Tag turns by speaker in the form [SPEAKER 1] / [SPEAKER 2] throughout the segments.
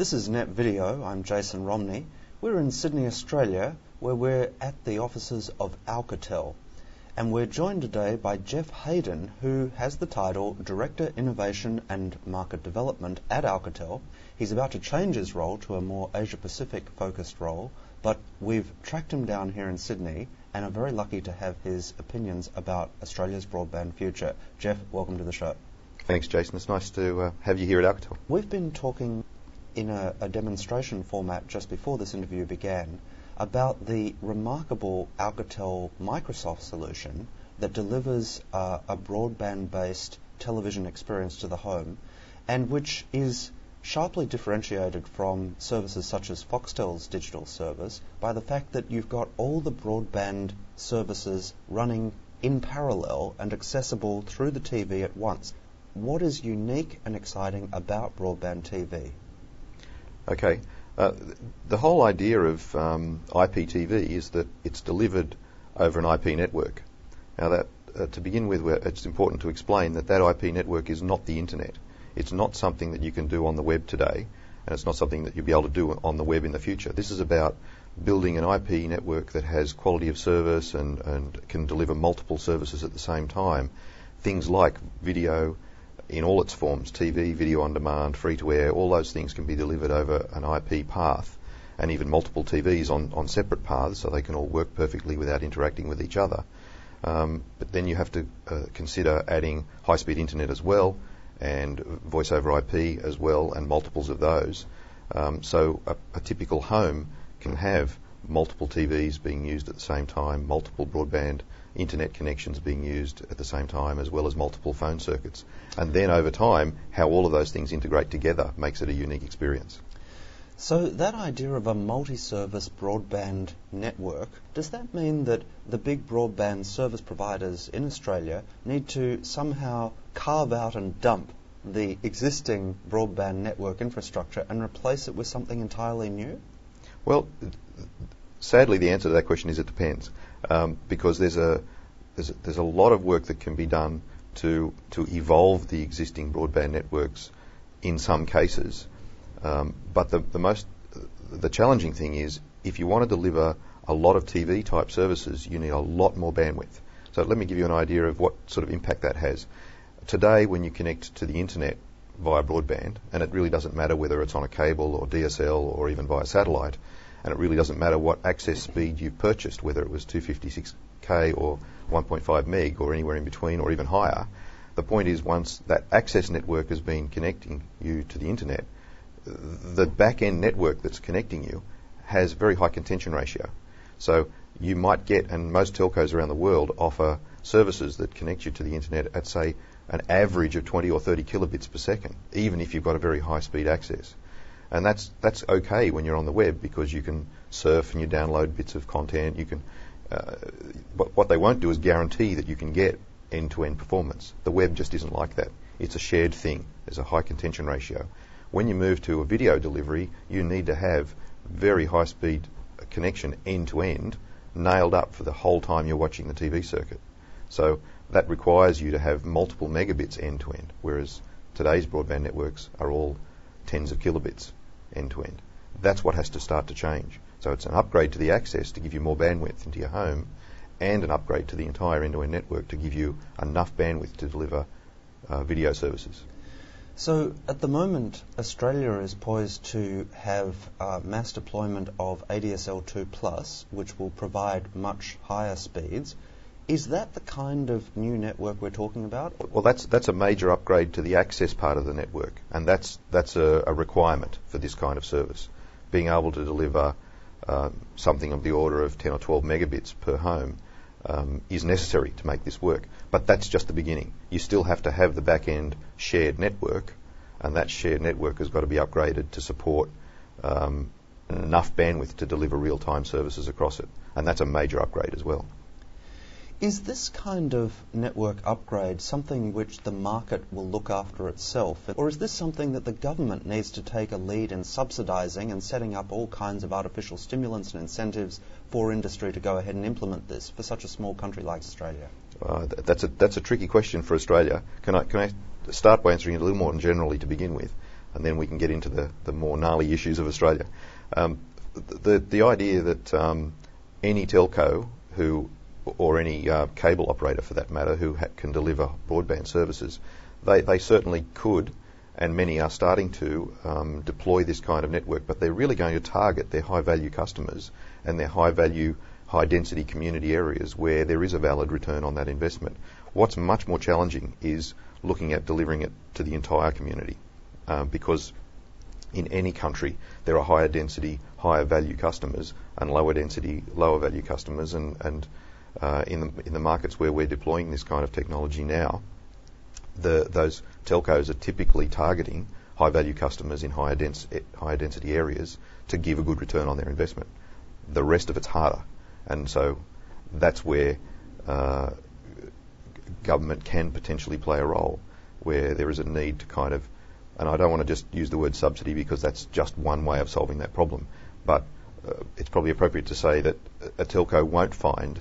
[SPEAKER 1] This is Net Video. I'm Jason Romney. We're in Sydney, Australia, where we're at the offices of Alcatel. And we're joined today by Geof Heydon, who has the title Director Innovation and Market Development at Alcatel. He's about to change his role to a more Asia-Pacific focused role, but we've tracked him down here in Sydney and are very lucky to have his opinions about Australia's broadband future. Geof, welcome to the show.
[SPEAKER 2] Thanks, Jason. It's nice to have you here at Alcatel.
[SPEAKER 1] We've been talking in a demonstration format just before this interview began about the remarkable Alcatel Microsoft solution that delivers a broadband-based television experience to the home, and which is sharply differentiated from services such as Foxtel's digital service by the fact that you've got all the broadband services running in parallel and accessible through the TV at once. What is unique and exciting about broadband TV?
[SPEAKER 2] Okay. The whole idea of IPTV is that it's delivered over an IP network. Now, that to begin with, it's important to explain that IP network is not the internet. It's not something that you can do on the web today, and it's not something that you'll be able to do on the web in the future. This is about building an IP network that has quality of service and can deliver multiple services at the same time. Things like video in all its forms, TV, video on demand, free-to-air, all those things can be delivered over an IP path, and even multiple TVs on separate paths, so they can all work perfectly without interacting with each other. But then you have to consider adding high-speed internet as well, and voice over IP as well, and multiples of those. So a typical home can have multiple TVs being used at the same time, multiple broadband internet connections being used at the same time, as well as multiple phone circuits. And then over time, how all of those things integrate together makes it a unique experience.
[SPEAKER 1] So that idea of a multi-service broadband network, does that mean that the big broadband service providers in Australia need to somehow carve out and dump the existing broadband network infrastructure and replace it with something entirely new?
[SPEAKER 2] Well, sadly, the answer to that question is it depends, because there's a lot of work that can be done to evolve the existing broadband networks in some cases. But the challenging thing is, if you want to deliver a lot of TV type services, you need a lot more bandwidth. So let me give you an idea of what sort of impact that has. Today, when you connect to the internet via broadband, and it really doesn't matter whether it's on a cable or DSL or even via satellite, and it really doesn't matter what access speed you've purchased, whether it was 256K or 1.5 meg or anywhere in between or even higher. The point is, once that access network has been connecting you to the internet, the back-end network that's connecting you has very high contention ratio. So you might get, and most telcos around the world offer services that connect you to the internet at, say, an average of 20 or 30 kilobits per second, even if you've got a very high-speed access. And that's okay when you're on the web, because you can surf and you download bits of content. You can, but what they won't do is guarantee that you can get end-to-end performance. The web just isn't like that. It's a shared thing. There's a high contention ratio. When you move to a video delivery, you need to have very high-speed connection end-to-end, nailed up for the whole time you're watching the TV circuit. So that requires you to have multiple megabits end-to-end, whereas today's broadband networks are all tens of kilobits end-to-end. That's what has to start to change. So it's an upgrade to the access to give you more bandwidth into your home, and an upgrade to the entire end-to-end network to give you enough bandwidth to deliver video services.
[SPEAKER 1] So at the moment, Australia is poised to have mass deployment of ADSL2+, which will provide much higher speeds. Is that the kind of new network we're talking about?
[SPEAKER 2] Well, that's a major upgrade to the access part of the network, and that's a requirement for this kind of service. Being able to deliver something of the order of 10 or 12 megabits per home is necessary to make this work. But that's just the beginning. You still have to have the back-end shared network, and that shared network has got to be upgraded to support enough bandwidth to deliver real-time services across it. And that's a major upgrade as well.
[SPEAKER 1] Is this kind of network upgrade something which the market will look after itself, or is this something that the government needs to take a lead in subsidising and setting up all kinds of artificial stimulants and incentives for industry to go ahead and implement this for such a small country like Australia?
[SPEAKER 2] That's a tricky question for Australia. Can I start by answering it a little more generally to begin with? and then we can get into the more gnarly issues of Australia. The idea that any telco or any cable operator for that matter who can deliver broadband services, they certainly could, and many are starting to deploy this kind of network, but they're really going to target their high-value customers and their high-value, high-density community areas where there is a valid return on that investment. What's much more challenging is looking at delivering it to the entire community, because in any country there are higher density, higher value customers and lower density, lower value customers, and in the markets where we're deploying this kind of technology now, those telcos are typically targeting high value customers in higher density areas to give a good return on their investment. The rest of it's harder, and so that's where government can potentially play a role, where there is a need to kind of, and I don't want to just use the word subsidy because that's just one way of solving that problem, but it's probably appropriate to say that a telco won't find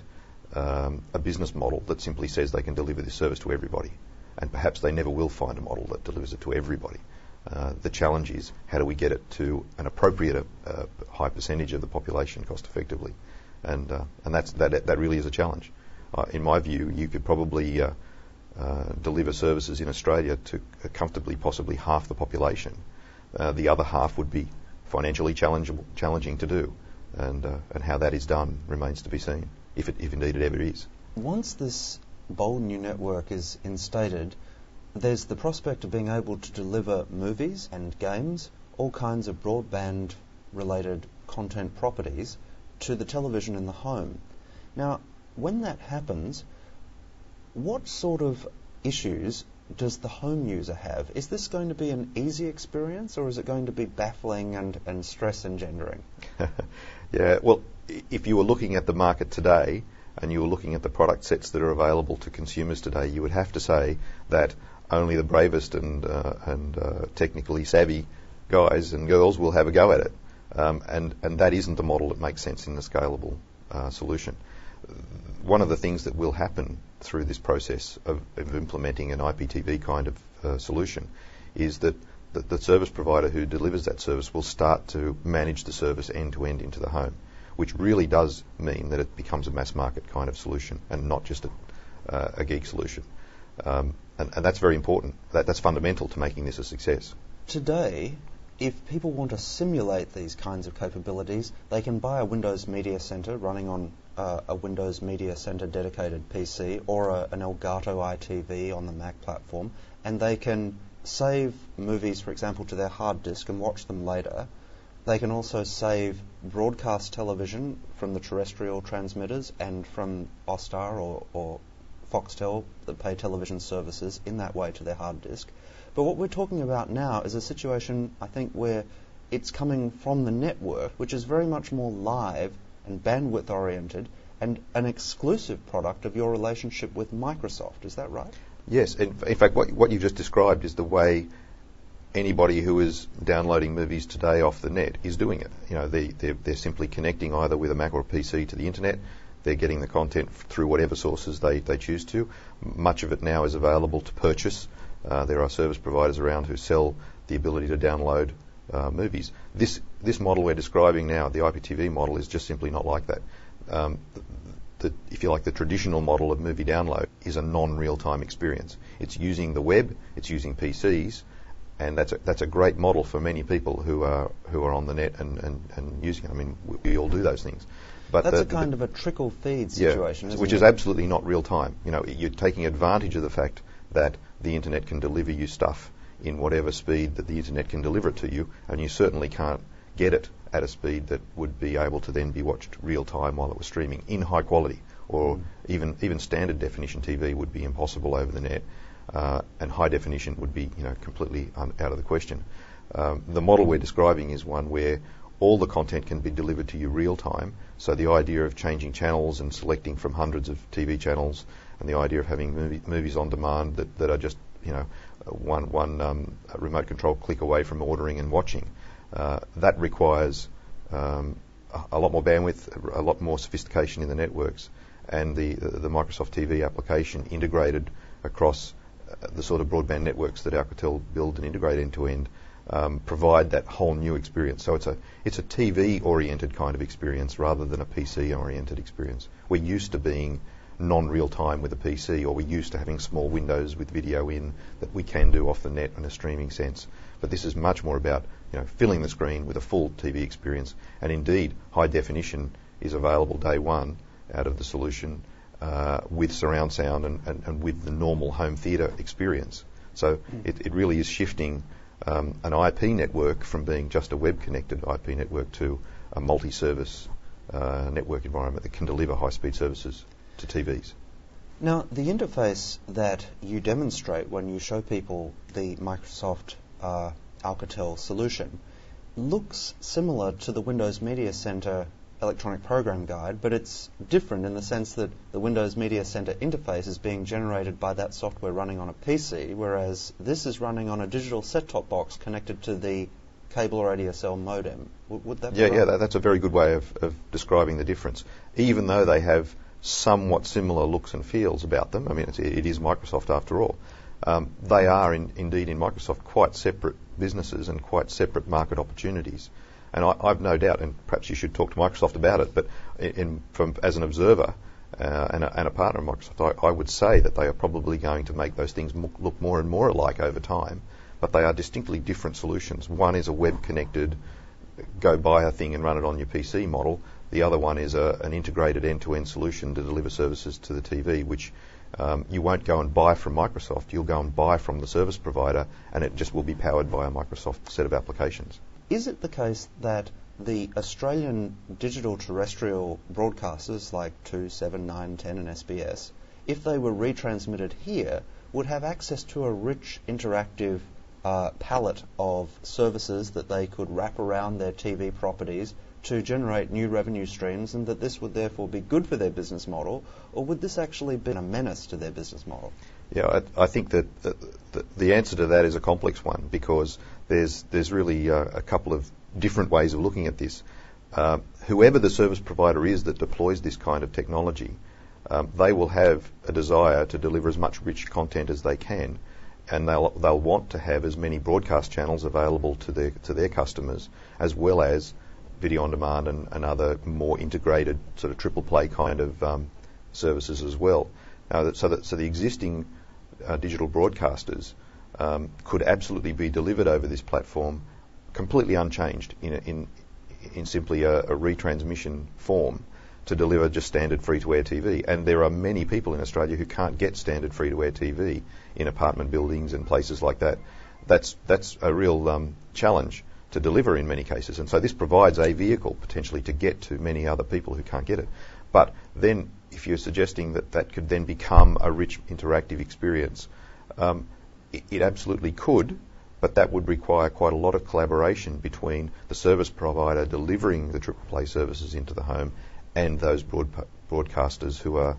[SPEAKER 2] a business model that simply says they can deliver this service to everybody, and perhaps they never will find a model that delivers it to everybody. The challenge is, how do we get it to an appropriate high percentage of the population cost effectively, and that really is a challenge. In my view, you could probably deliver services in Australia to comfortably possibly half the population. The other half would be financially challenging to do, and how that is done remains to be seen, if indeed it ever is.
[SPEAKER 1] Once this bold new network is instated, there's the prospect of being able to deliver movies and games, all kinds of broadband-related content properties, to the television in the home. Now, when that happens, what sort of issues does the home user have? Is this going to be an easy experience, or is it going to be baffling and stress-engendering?
[SPEAKER 2] Yeah, well, if you were looking at the market today and you were looking at the product sets that are available to consumers today, you would have to say that only the bravest and technically savvy guys and girls will have a go at it. And that isn't the model that makes sense in the scalable solution. One of the things that will happen through this process of implementing an IPTV kind of solution is that the service provider who delivers that service will start to manage the service end-to-end into the home, which really does mean that it becomes a mass market kind of solution and not just a geek solution. And that's very important. That's fundamental to making this a success.
[SPEAKER 1] Today, if people want to simulate these kinds of capabilities, they can buy a Windows Media Center running on a Windows Media Center dedicated PC or an Elgato ITV on the Mac platform, and they can save movies, for example, to their hard disk and watch them later. They can also save broadcast television from the terrestrial transmitters and from Austar or Foxtel, the pay television services, in that way to their hard disk. But what we're talking about now is a situation, I think, where it's coming from the network, which is very much more live and bandwidth oriented and an exclusive product of your relationship with Microsoft. Is that right?
[SPEAKER 2] Yes. In fact, what you've just described is the way anybody who is downloading movies today off the net is doing it. You know, they're simply connecting either with a Mac or a PC to the internet. They're getting the content through whatever sources they choose to. Much of it now is available to purchase. There are service providers around who sell the ability to download movies. This model we're describing now, the IPTV model, is just simply not like that. If you like, the traditional model of movie download is a non-real-time experience. It's using the web, it's using PCs, and that's a great model for many people who are on the net and using it. I mean, we all do those things. But
[SPEAKER 1] that's a kind of a trickle feed situation, isn't it?
[SPEAKER 2] Which is absolutely not real time. You know, you're taking advantage of the fact that the internet can deliver you stuff in whatever speed that the internet can deliver it to you, and you certainly can't get it at a speed that would be able to then be watched real time while it was streaming in high quality, or even standard definition TV would be impossible over the net, and high definition would be, you know, completely out of the question. The model we're describing is one where all the content can be delivered to you real time. So the idea of changing channels and selecting from hundreds of TV channels, and the idea of having movies on demand that are just, you know, one remote control click away from ordering and watching, that requires a lot more bandwidth, a lot more sophistication in the networks, and the Microsoft TV application integrated across the sort of broadband networks that Alcatel build and integrate end to end provide that whole new experience. So it's a TV-oriented kind of experience rather than a PC-oriented experience. We're used to being non-real-time with a PC, or we're used to having small windows with video in that we can do off the net in a streaming sense. But this is much more about filling the screen with a full TV experience. And indeed, high definition is available day one out of the solution with surround sound and with the normal home theatre experience. So it really is shifting an IP network from being just a web-connected IP network to a multi-service network environment that can deliver high-speed services to TVs.
[SPEAKER 1] Now, the interface that you demonstrate when you show people the Microsoft Alcatel solution looks similar to the Windows Media Center electronic program guide, but it's different in the sense that the Windows Media Center interface is being generated by that software running on a PC, whereas this is running on a digital set-top box connected to the cable or ADSL modem. Would that be right?
[SPEAKER 2] Yeah, that's a very good way of describing the difference. Even though they have somewhat similar looks and feels about them, I mean, it is Microsoft after all, they are indeed in Microsoft quite separate businesses and quite separate market opportunities. And I've no doubt, and perhaps you should talk to Microsoft about it, but as an observer and a partner of Microsoft, I would say that they are probably going to make those things look more and more alike over time, but they are distinctly different solutions. One is a web-connected, go buy a thing and run it on your PC model. The other one is an integrated end-to-end solution to deliver services to the TV, which you won't go and buy from Microsoft. You'll go and buy from the service provider, and it just will be powered by a Microsoft set of applications.
[SPEAKER 1] Is it the case that the Australian digital terrestrial broadcasters like 2, 7, 9, 10 and SBS, if they were retransmitted here, would have access to a rich interactive palette of services that they could wrap around their TV properties to generate new revenue streams, and that this would therefore be good for their business model, or would this actually be a menace to their business model?
[SPEAKER 2] Yeah, I think that the answer to that is a complex one, because there's really a couple of different ways of looking at this. Whoever the service provider is that deploys this kind of technology, they will have a desire to deliver as much rich content as they can, and they'll want to have as many broadcast channels available to their customers, as well as video on demand and other more integrated sort of triple play kind of services as well. Now, so the existing digital broadcasters could absolutely be delivered over this platform completely unchanged in simply a retransmission form to deliver just standard free-to-air TV. And there are many people in Australia who can't get standard free-to-air TV in apartment buildings and places like that. That's a real challenge to deliver in many cases. And so this provides a vehicle potentially to get to many other people who can't get it. But then if you're suggesting that could then become a rich interactive experience, it absolutely could, but that would require quite a lot of collaboration between the service provider delivering the triple play services into the home and those broadcasters who are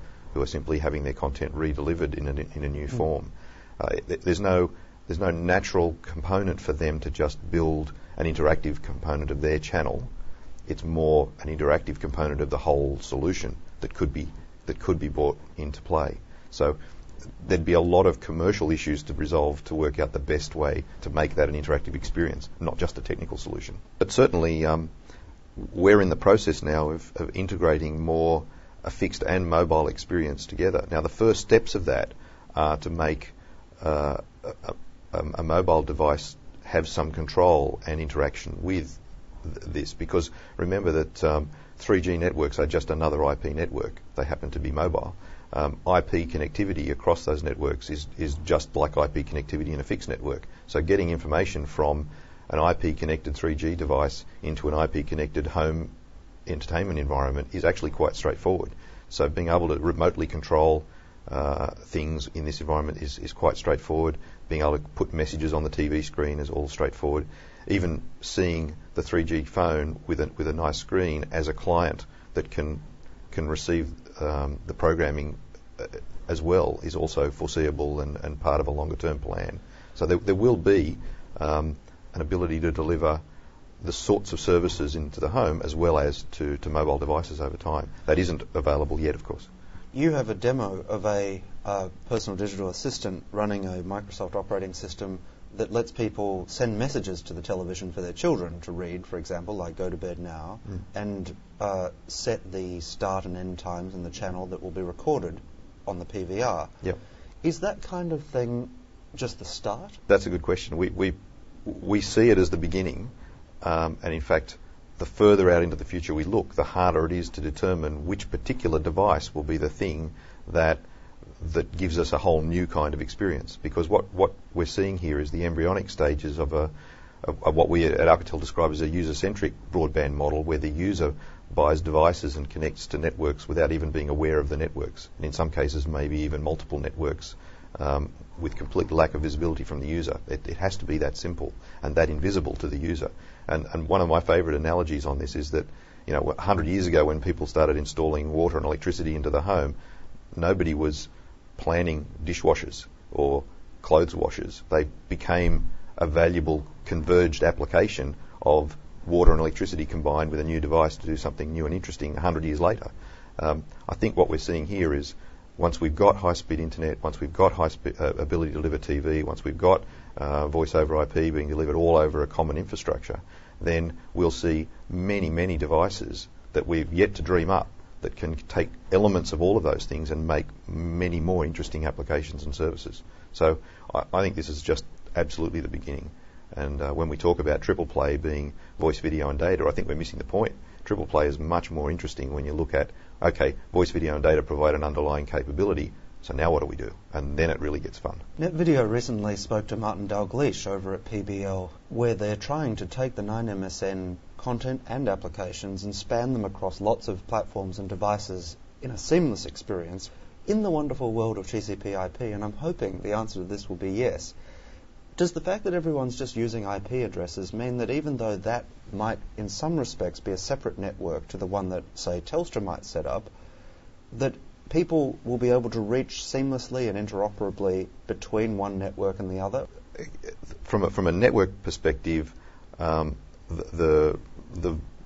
[SPEAKER 2] simply having their content re-delivered in a new form. There's no natural component for them to just build an interactive component of their channel. It's more an interactive component of the whole solution that could be brought into play. So there'd be a lot of commercial issues to resolve to work out the best way to make that an interactive experience, not just a technical solution. But certainly we're in the process now of integrating more a fixed and mobile experience together. Now the first steps of that are to make a mobile device have some control and interaction with this, because remember that 3G networks are just another IP network. They happen to be mobile. IP connectivity across those networks is just like IP connectivity in a fixed network. So getting information from an IP-connected 3G device into an IP-connected home entertainment environment is actually quite straightforward. So being able to remotely control things in this environment is quite straightforward. Being able to put messages on the TV screen is all straightforward. Even seeing the 3G phone with a nice screen as a client that can receive the programming as well is also foreseeable and part of a longer term plan. So there will be an ability to deliver the sorts of services into the home as well as to mobile devices over time. That isn't available yet, of course.
[SPEAKER 1] You have a demo of a personal digital assistant running a Microsoft operating system that lets people send messages to the television for their children to read, for example, like go to bed now, and set the start and end times in the channel that will be recorded on the PVR.
[SPEAKER 2] Yep.
[SPEAKER 1] Is that kind of thing just the start?
[SPEAKER 2] That's a good question. We see it as the beginning, and in fact, the further out into the future we look, the harder it is to determine which particular device will be the thing that gives us a whole new kind of experience. Because what we're seeing here is the embryonic stages of what we at Alcatel describe as a user-centric broadband model, where the user buys devices and connects to networks without even being aware of the networks, and in some cases maybe even multiple networks, with complete lack of visibility from the user. It has to be that simple and that invisible to the user. And one of my favourite analogies on this is that, 100 years ago when people started installing water and electricity into the home, nobody was planning dishwashers or clothes washers. They became a valuable converged application of water and electricity combined with a new device to do something new and interesting 100 years later. I think what we're seeing here is once we've got high-speed internet, once we've got high-speed ability to deliver TV, once we've got voice over IP being delivered all over a common infrastructure, then we'll see many, many devices that we've yet to dream up that can take elements of all of those things and make many more interesting applications and services. So I think this is just absolutely the beginning. And when we talk about triple play being voice, video and data, I think we're missing the point. Triple play is much more interesting when you look at, okay, voice, video and data provide an underlying capability, so now what do we do? And then it really gets fun.
[SPEAKER 1] NetVideo recently spoke to Martin Dalgleish over at PBL, where they're trying to take the 9MSN content and applications and span them across lots of platforms and devices in a seamless experience in the wonderful world of TCP IP, and I'm hoping the answer to this will be yes. Does the fact that everyone's just using IP addresses mean that even though that might in some respects be a separate network to the one that, say, Telstra might set up, that people will be able to reach seamlessly and interoperably between one network and the other?
[SPEAKER 2] From a network perspective, the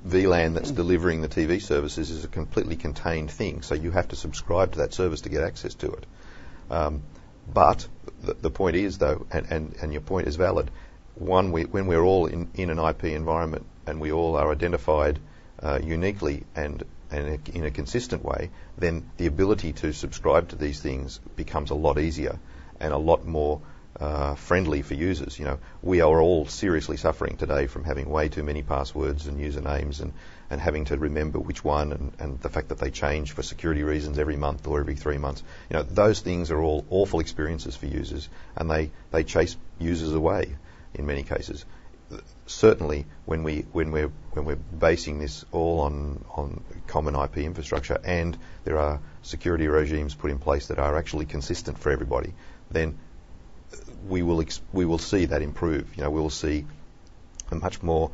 [SPEAKER 2] VLAN that's delivering the TV services is a completely contained thing, so you have to subscribe to that service to get access to it. But the point is, though, and your point is valid, when we're all in an IP environment and we all are identified uniquely and in a consistent way, then the ability to subscribe to these things becomes a lot easier and a lot more friendly for users. We are all seriously suffering today from having way too many passwords and usernames and having to remember which one and the fact that they change for security reasons every month or every 3 months. Those things are all awful experiences for users, and they chase users away in many cases. Certainly when we're basing this all on common IP infrastructure and there are security regimes put in place that are actually consistent for everybody, then we will see that improve. We will see a much more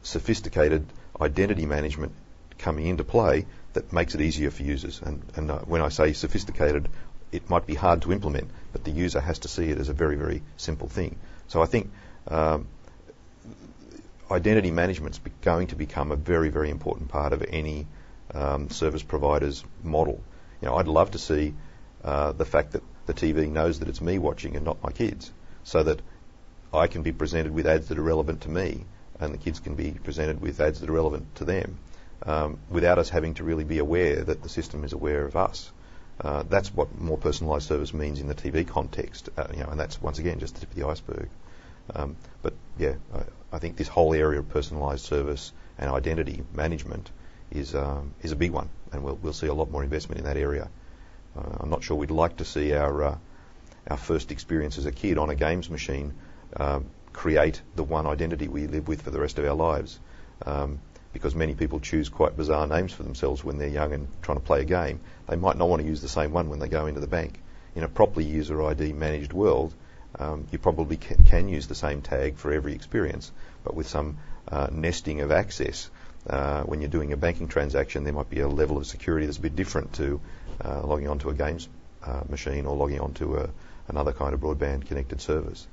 [SPEAKER 2] sophisticated identity management coming into play that makes it easier for users. And when I say sophisticated, it might be hard to implement, but the user has to see it as a very, very simple thing. So I think identity management is going to become a very, very important part of any service provider's model. I'd love to see the fact that the TV knows that it's me watching and not my kids, so that I can be presented with ads that are relevant to me and the kids can be presented with ads that are relevant to them, without us having to really be aware that the system is aware of us. That's what more personalised service means in the TV context, and that's once again just the tip of the iceberg. But yeah, I think this whole area of personalised service and identity management is a big one, and we'll see a lot more investment in that area. I'm not sure we'd like to see our first experience as a kid on a games machine create the one identity we live with for the rest of our lives, because many people choose quite bizarre names for themselves when they're young and trying to play a game. They might not want to use the same one when they go into the bank. In a properly user ID managed world, you probably can use the same tag for every experience, but with some nesting of access. When you're doing a banking transaction, there might be a level of security that's a bit different to logging onto a games machine or logging onto another kind of broadband connected service.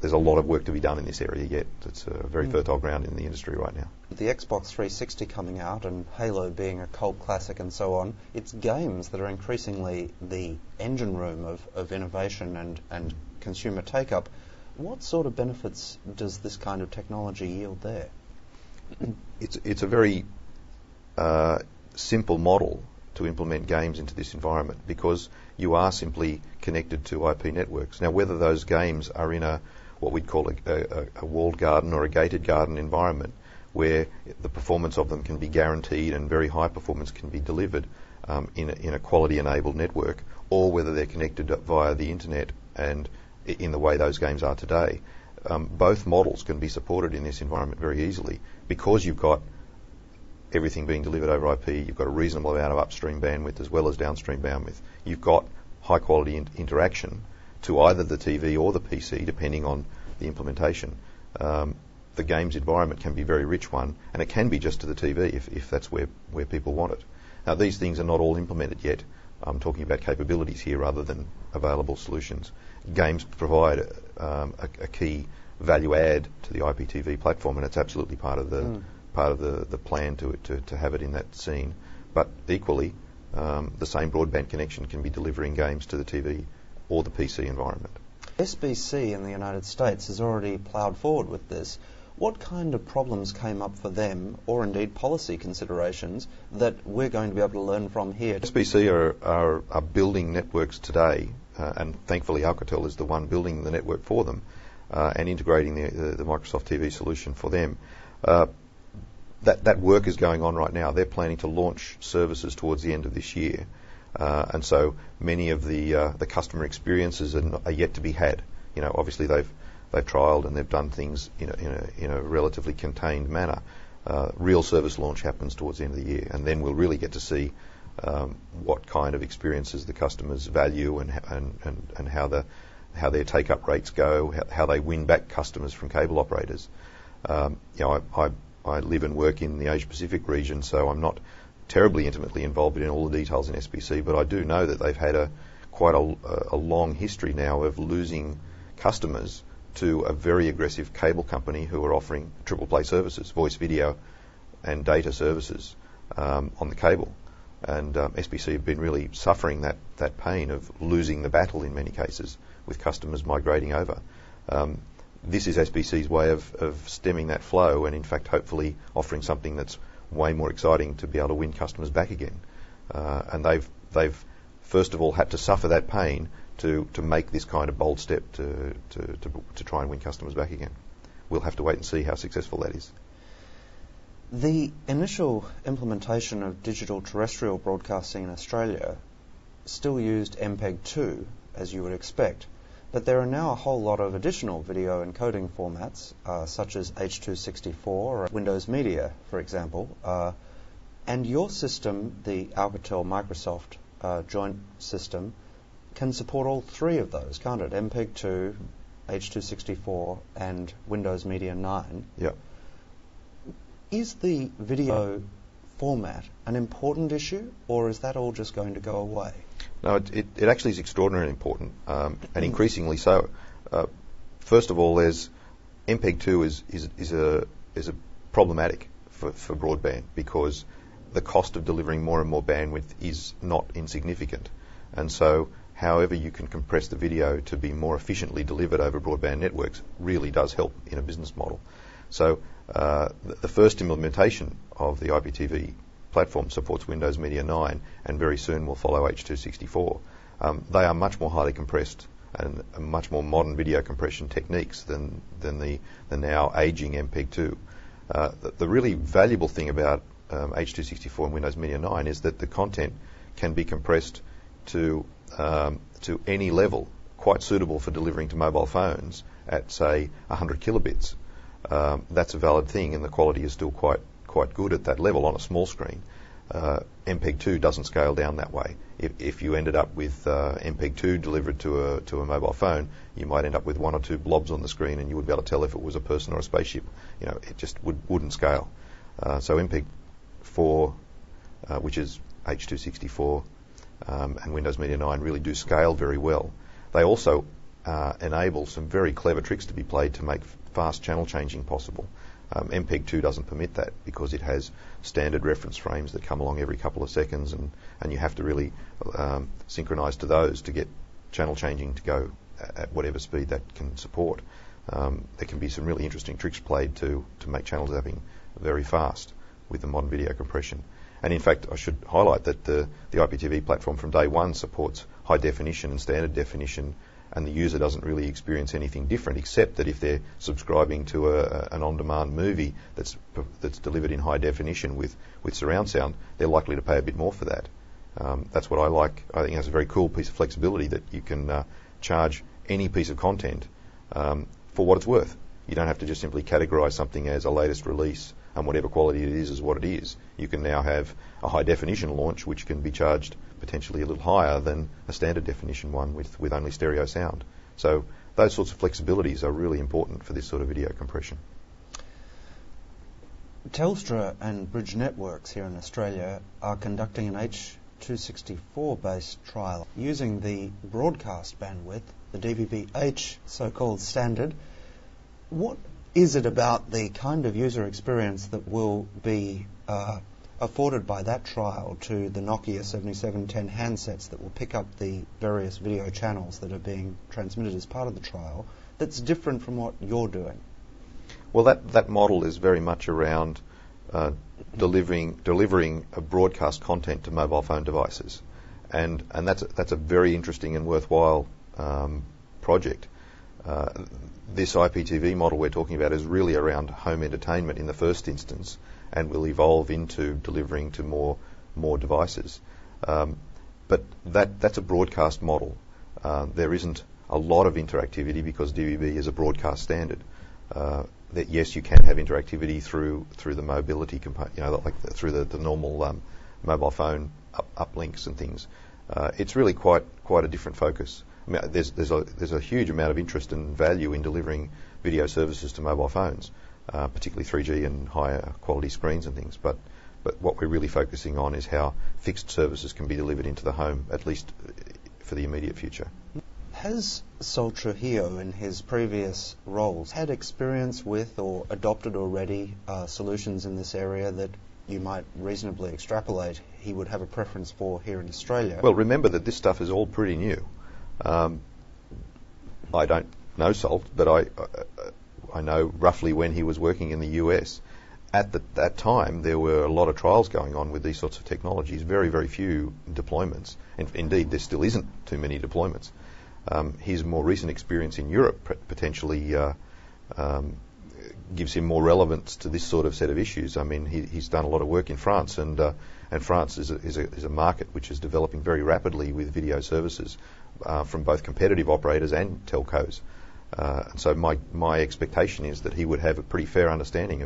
[SPEAKER 2] there's a lot of work to be done in this area yet. It's a very fertile ground in the industry right now.
[SPEAKER 1] The Xbox 360 coming out and Halo being a cult classic and so on, it's games that are increasingly the engine room of innovation and consumer take-up. What sort of benefits does this kind of technology yield there?
[SPEAKER 2] It's a very simple model to implement games into this environment, because you are simply connected to IP networks. Now, whether those games are in what we'd call a walled garden or a gated garden environment, where the performance of them can be guaranteed and very high performance can be delivered in a quality-enabled network, or whether they're connected via the internet and in the way those games are today, both models can be supported in this environment very easily, because you've got everything being delivered over IP, you've got a reasonable amount of upstream bandwidth as well as downstream bandwidth. You've got high-quality interaction to either the TV or the PC, depending on the implementation. The games environment can be a very rich one, and it can be just to the TV if that's where people want it. Now, these things are not all implemented yet. I'm talking about capabilities here rather than available solutions. Games provide a key value add to the IPTV platform, and it's absolutely part of the plan to have it in that scene. But equally, the same broadband connection can be delivering games to the TV or the PC environment.
[SPEAKER 1] SBC in the United States has already ploughed forward with this. What kind of problems came up for them, or indeed policy considerations, that we're going to be able to learn from here?
[SPEAKER 2] SBC are building networks today, and thankfully Alcatel is the one building the network for them and integrating the Microsoft TV solution for them. That work is going on right now. They're planning to launch services towards the end of this year, and so many of the customer experiences are yet to be had. Obviously they've trialled and they've done things in a relatively contained manner. Real service launch happens towards the end of the year, and then we'll really get to see what kind of experiences the customers value and how their take-up rates go, how they win back customers from cable operators. I live and work in the Asia Pacific region, so I'm not terribly intimately involved in all the details in SBC, but I do know that they've had quite a long history now of losing customers to a very aggressive cable company who are offering triple play services, voice, video and data services on the cable. And SBC have been really suffering that pain of losing the battle in many cases with customers migrating over. This is SBC's way of stemming that flow and, in fact, hopefully offering something that's way more exciting to be able to win customers back again. And they've first of all had to suffer that pain to make this kind of bold step to try and win customers back again. We'll have to wait and see how successful that is.
[SPEAKER 1] The initial implementation of digital terrestrial broadcasting in Australia still used MPEG-2, as you would expect, but there are now a whole lot of additional video encoding formats, such as H.264 or Windows Media, for example, and your system, the Alcatel-Microsoft joint system, can support all three of those, can't it? MPEG-2, H.264 and Windows Media 9.
[SPEAKER 2] Yeah.
[SPEAKER 1] Is the video format an important issue, or is that all just going to go away?
[SPEAKER 2] No, it actually is extraordinarily important, and increasingly so. First of all, MPEG-2 is a problematic for broadband, because the cost of delivering more and more bandwidth is not insignificant, and so however you can compress the video to be more efficiently delivered over broadband networks really does help in a business model. So the first implementation of the IPTV platform supports Windows Media 9, and very soon will follow H.264. They are much more highly compressed and much more modern video compression techniques than the now aging MPEG-2. The really valuable thing about H.264 and Windows Media 9 is that the content can be compressed to any level, quite suitable for delivering to mobile phones at, say, 100 kilobits. That's a valid thing, and the quality is still quite good at that level on a small screen. MPEG-2 doesn't scale down that way. If you ended up with MPEG-2 delivered to a mobile phone, you might end up with one or two blobs on the screen, and you would be able to tell if it was a person or a spaceship. It just wouldn't scale. So MPEG-4, which is H.264, and Windows Media 9 really do scale very well. They also enable some very clever tricks to be played to make fast channel changing possible. MPEG-2 doesn't permit that because it has standard reference frames that come along every couple of seconds, and you have to really synchronize to those to get channel changing to go at whatever speed that can support. There can be some really interesting tricks played to make channel zapping very fast with the modern video compression. And in fact, I should highlight that the IPTV platform from day one supports high definition and standard definition, and the user doesn't really experience anything different, except that if they're subscribing to an on-demand movie that's delivered in high definition with surround sound, they're likely to pay a bit more for that. That's what I like. I think that's a very cool piece of flexibility, that you can charge any piece of content for what it's worth. You don't have to just simply categorize something as a latest release and whatever quality it is what it is. You can now have a high definition launch which can be charged potentially a little higher than a standard definition one with only stereo sound. So those sorts of flexibilities are really important for this sort of video compression.
[SPEAKER 1] Telstra and Bridge Networks here in Australia are conducting an H.264 based trial using the broadcast bandwidth, the DVB-H so-called standard. What is it about the kind of user experience that will be afforded by that trial to the Nokia 7710 handsets that will pick up the various video channels that are being transmitted as part of the trial that's different from what you're doing?
[SPEAKER 2] Well, that model is very much around delivering a broadcast content to mobile phone devices, and that's a very interesting and worthwhile project. This IPTV model we're talking about is really around home entertainment in the first instance, and will evolve into delivering to more devices. But that's a broadcast model. There isn't a lot of interactivity because DVB is a broadcast standard. That yes, you can have interactivity through the mobility component, like through the normal mobile phone uplinks and things. It's really quite a different focus. I mean, there's a huge amount of interest and value in delivering video services to mobile phones, particularly 3G and higher quality screens and things. But what we're really focusing on is how fixed services can be delivered into the home, at least for the immediate future.
[SPEAKER 1] Has Sol Trujillo, in his previous roles, had experience with or adopted already solutions in this area that you might reasonably extrapolate he would have a preference for here in Australia?
[SPEAKER 2] Well, remember that this stuff is all pretty new. I don't know Salt, but I know roughly when he was working in the US. At that time, there were a lot of trials going on with these sorts of technologies, very, very few deployments. And indeed, there still isn't too many deployments. His more recent experience in Europe potentially gives him more relevance to this sort of set of issues. I mean, he's done a lot of work in France, and France is a market which is developing very rapidly with video services from both competitive operators and telcos. And so my expectation is that he would have a pretty fair understanding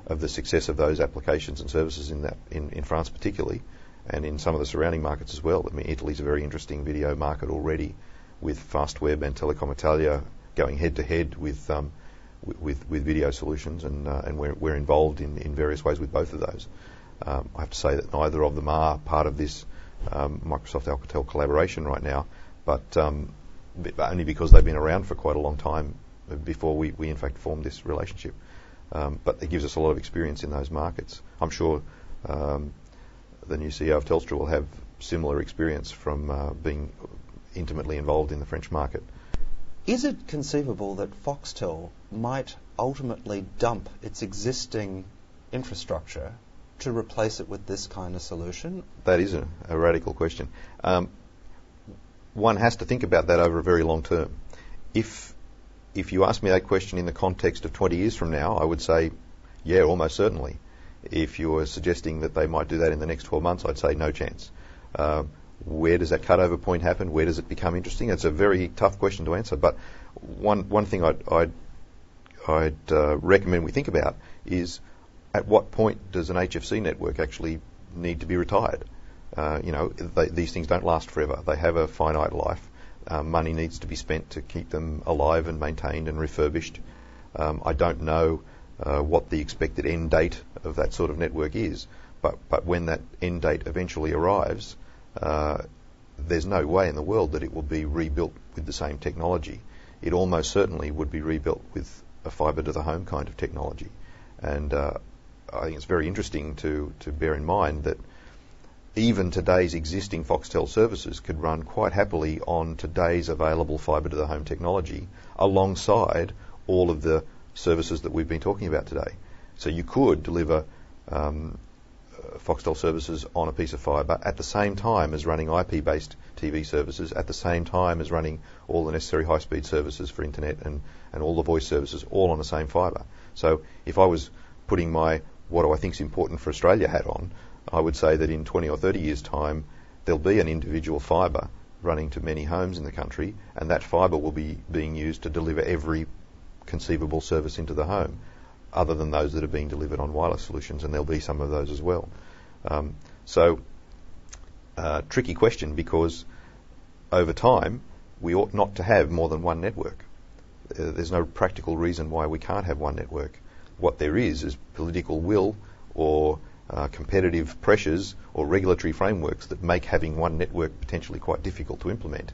[SPEAKER 2] of the success of those applications and services in France particularly, and in some of the surrounding markets as well. I mean, Italy's a very interesting video market already, with Fastweb and Telecom Italia going head to head with video solutions, and we're involved in various ways with both of those. I have to say that neither of them are part of this Microsoft Alcatel collaboration right now, but only because they've been around for quite a long time before we in fact formed this relationship. But it gives us a lot of experience in those markets. I'm sure the new CEO of Telstra will have similar experience from being intimately involved in the French market.
[SPEAKER 1] Is it conceivable that Foxtel might ultimately dump its existing infrastructure to replace it with this kind of solution?
[SPEAKER 2] That is a radical question. One has to think about that over a very long term. If you ask me that question in the context of 20 years from now, I would say, yeah, almost certainly. If you're suggesting that they might do that in the next 12 months, I'd say no chance. Where does that cutover point happen? Where does it become interesting? It's a very tough question to answer. But one thing I'd recommend we think about is, at what point does an HFC network actually need to be retired? These things don't last forever. They have a finite life. Money needs to be spent to keep them alive and maintained and refurbished. I don't know what the expected end date of that sort of network is, but when that end date eventually arrives, there's no way in the world that it will be rebuilt with the same technology. It almost certainly would be rebuilt with a fibre to the home kind of technology. And I think it's very interesting to bear in mind that even today's existing Foxtel services could run quite happily on today's available fibre to the home technology alongside all of the services that we've been talking about today. So you could deliver Foxtel services on a piece of fibre at the same time as running IP-based TV services, at the same time as running all the necessary high-speed services for internet and all the voice services all on the same fibre. So if I was putting my what do I think is important for Australia hat on, I would say that in 20 or 30 years' time there'll be an individual fibre running to many homes in the country, and that fibre will be being used to deliver every conceivable service into the home, other than those that are being delivered on wireless solutions, and there'll be some of those as well. Tricky question, because over time we ought not to have more than one network. There's no practical reason why we can't have one network. What there is political will or competitive pressures or regulatory frameworks that make having one network potentially quite difficult to implement.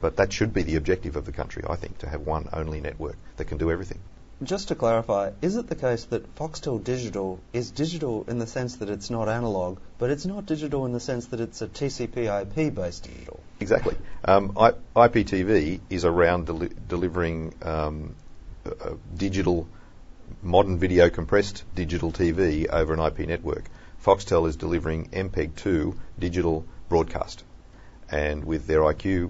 [SPEAKER 2] But that should be the objective of the country, I think, to have one only network that can do everything.
[SPEAKER 1] Just to clarify, is it the case that Foxtel Digital is digital in the sense that it's not analog, but it's not digital in the sense that it's a TCP/IP based digital?
[SPEAKER 2] Exactly. IPTV is around delivering digital, modern video compressed digital TV over an IP network. Foxtel is delivering MPEG-2 digital broadcast. And with their IQ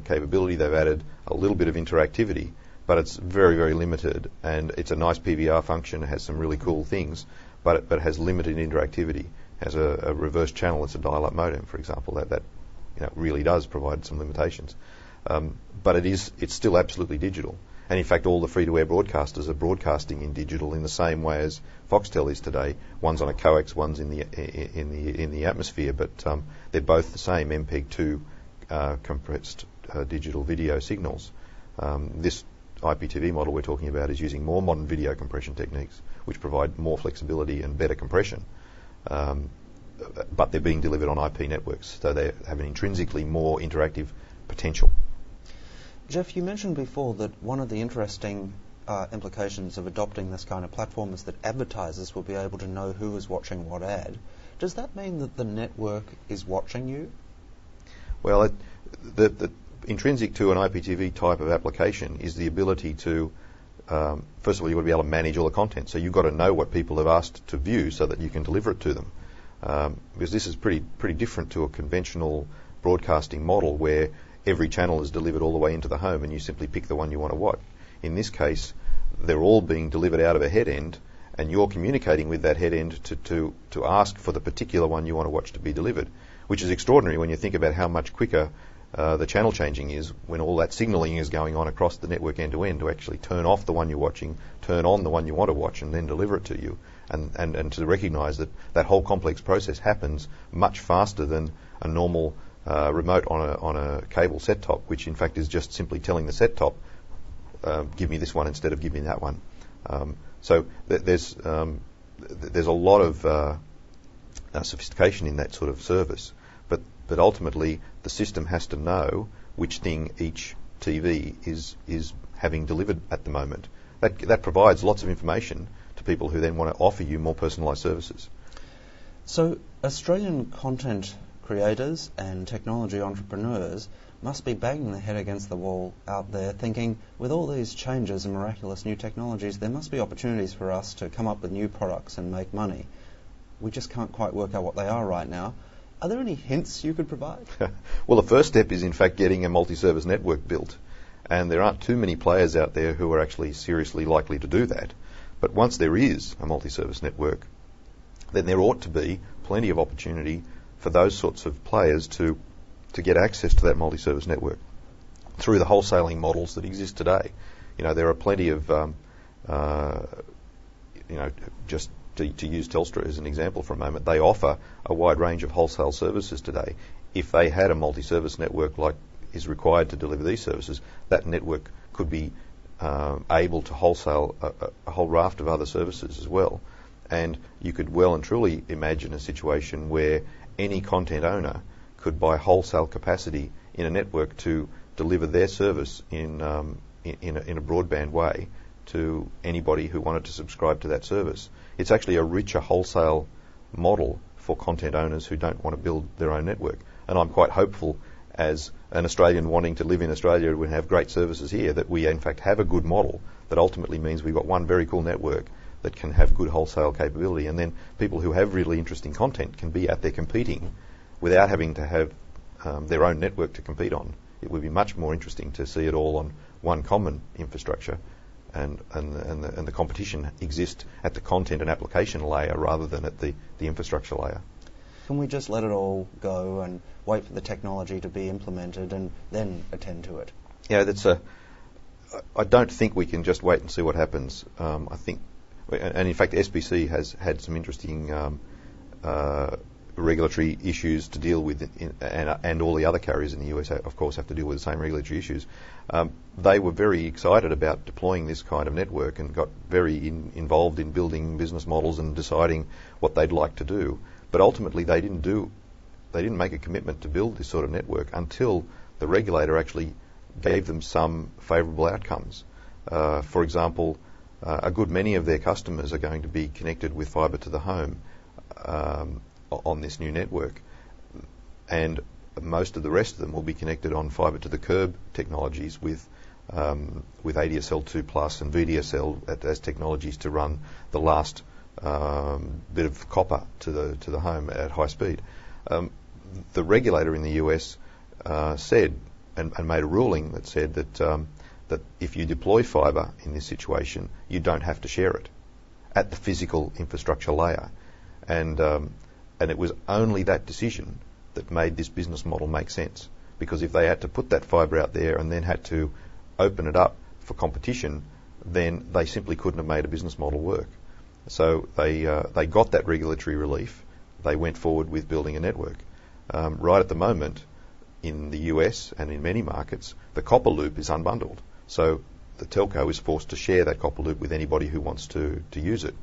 [SPEAKER 2] capability, they've added a little bit of interactivity, but it's very, very limited, and it's a nice PVR function. It has some really cool things, but it has limited interactivity. It has a reverse channel. It's a dial-up modem, for example. That really does provide some limitations. But it's still absolutely digital. And in fact, all the free-to-air broadcasters are broadcasting in digital in the same way as Foxtel is today. One's on a coax, one's in the atmosphere, but they're both the same MPEG-2 compressed digital video signals. This IPTV model we're talking about is using more modern video compression techniques, which provide more flexibility and better compression. But they're being delivered on IP networks, so they have an intrinsically more interactive potential.
[SPEAKER 1] Geof, you mentioned before that one of the interesting implications of adopting this kind of platform is that advertisers will be able to know who is watching what ad. Does that mean that the network is watching you?
[SPEAKER 2] Well, the intrinsic to an IPTV type of application is the ability to, first of all, you've got to be able to manage all the content. So you've got to know what people have asked to view so that you can deliver it to them. Because this is pretty different to a conventional broadcasting model where every channel is delivered all the way into the home and you simply pick the one you want to watch. In this case, they're all being delivered out of a head end, and you're communicating with that head end to ask for the particular one you want to watch to be delivered, which is extraordinary when you think about how much quicker the channel changing is when all that signalling is going on across the network end to end to actually turn off the one you're watching, turn on the one you want to watch, and then deliver it to you. And to recognise that whole complex process happens much faster than a normal remote on a cable set-top, which in fact is just simply telling the set-top, give me this one instead of give me that one. So there's a lot of sophistication in that sort of service, but ultimately the system has to know which thing each TV is having delivered at the moment. That provides lots of information to people who then want to offer you more personalised services.
[SPEAKER 1] So Australian content creators and technology entrepreneurs must be banging their head against the wall out there thinking, with all these changes and miraculous new technologies, there must be opportunities for us to come up with new products and make money. We just can't quite work out what they are right now. Are there any hints you could provide?
[SPEAKER 2] Well, the first step is in fact getting a multi-service network built, and there aren't too many players out there who are actually seriously likely to do that. But once there is a multi-service network, then there ought to be plenty of opportunity for those sorts of players to get access to that multi-service network through the wholesaling models that exist today. There are plenty of, just to use Telstra as an example for a moment, they offer a wide range of wholesale services today. If they had a multi-service network like is required to deliver these services, that network could be able to wholesale a whole raft of other services as well. And you could well and truly imagine a situation where any content owner could buy wholesale capacity in a network to deliver their service in a broadband way to anybody who wanted to subscribe to that service. It's actually a richer wholesale model for content owners who don't want to build their own network. And I'm quite hopeful, as an Australian wanting to live in Australia and have great services here, that we in fact have a good model that ultimately means we've got one very cool network that can have good wholesale capability, and then people who have really interesting content can be out there competing without having to have their own network to compete on. It would be much more interesting to see it all on one common infrastructure, and the competition exist at the content and application layer rather than at the infrastructure layer.
[SPEAKER 1] Can we just let it all go and wait for the technology to be implemented and then attend to it?
[SPEAKER 2] Yeah, I don't think we can just wait and see what happens. I think, and in fact, SBC has had some interesting regulatory issues to deal with, and all the other carriers in the US, of course, have to deal with the same regulatory issues. They were very excited about deploying this kind of network and got very involved in building business models and deciding what they'd like to do. But ultimately, they didn't make a commitment to build this sort of network until the regulator actually gave them some favourable outcomes. For example, a good many of their customers are going to be connected with fibre to the home on this new network, and most of the rest of them will be connected on fibre to the curb technologies with ADSL2 Plus and VDSL as technologies to run the last bit of copper to the home at high speed. The regulator in the US said and made a ruling that said that if you deploy fibre in this situation, you don't have to share it at the physical infrastructure layer, and it was only that decision that made this business model make sense. Because if they had to put that fibre out there and then had to open it up for competition, then they simply couldn't have made a business model work. So they got that regulatory relief. They went forward with building a network. Right at the moment, in the US and in many markets, the copper loop is unbundled. So the telco is forced to share that copper loop with anybody who wants to use it.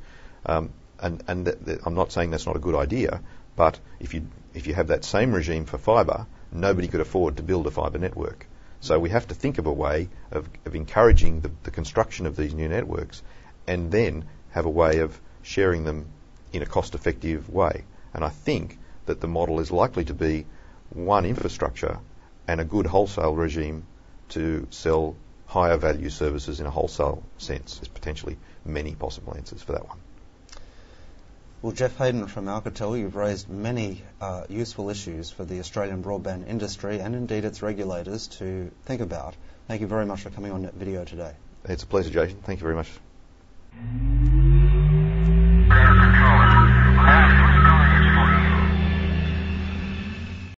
[SPEAKER 2] I'm not saying that's not a good idea, but if you have that same regime for fibre, nobody could afford to build a fibre network. So we have to think of a way of encouraging the construction of these new networks, and then have a way of sharing them in a cost-effective way. And I think that the model is likely to be one infrastructure and a good wholesale regime to sell higher value services in a wholesale sense. There's potentially many possible answers for that one.
[SPEAKER 1] Well, Geof Heydon from Alcatel, you've raised many useful issues for the Australian broadband industry and indeed its regulators to think about. Thank you very much for coming on Net Video today.
[SPEAKER 2] It's a pleasure, Jason. Thank you very much.